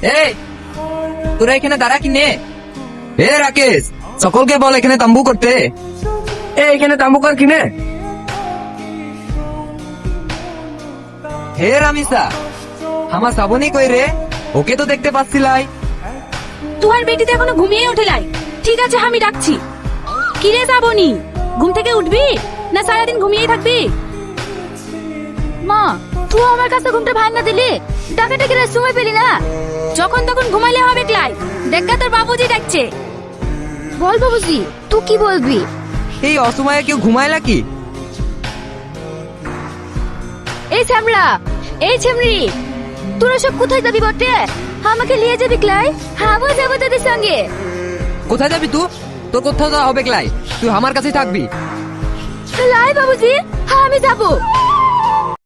এই তোরা এখানে দাঁড়া কি নে? এ রাকেশ, সকলকে বল এখানে তাম্বু করতে। এখানে তাম্বু কর কিনে। হে রামিসা, আমার শ্রাবণী কই রে? ওকে তো দেখতে পাচ্ছিলাই। তোমার বেটি তো এখনো ঘুমিয়ে ওঠে নাই। ঠিক আছে, আমি ডাকছি। কিরে শ্রাবণী, ঘুম থেকে উঠবি না সারাদিন ঘুমিয়েই থাকবি? মা, তুই আমার কাছে ঘুমটা ভাঙা দিলি, ডাকাটা কি সময় পেলি না? যখন তখন ঘুমাইলে হবে ক্লাই। দেখা তোর বাবুজি ডাকছে। বল বাবুজি, তুই কি বলবি? এই অসময়ে কেউ ঘুমায় নাকি? এই শ্যামলা, এই ছেমরি, তোরা সব কোথায় যাবি বটে? আমাকে নিয়ে যাবি ক্লাই? আমিও যাবো তোদের সঙ্গে। কোথায় যাবি তুই? তোর কোথাও যাওয়া হবে ক্লাই, তুই আমার কাছেই থাকবি। লাই বাবুজি, আমি যাবো।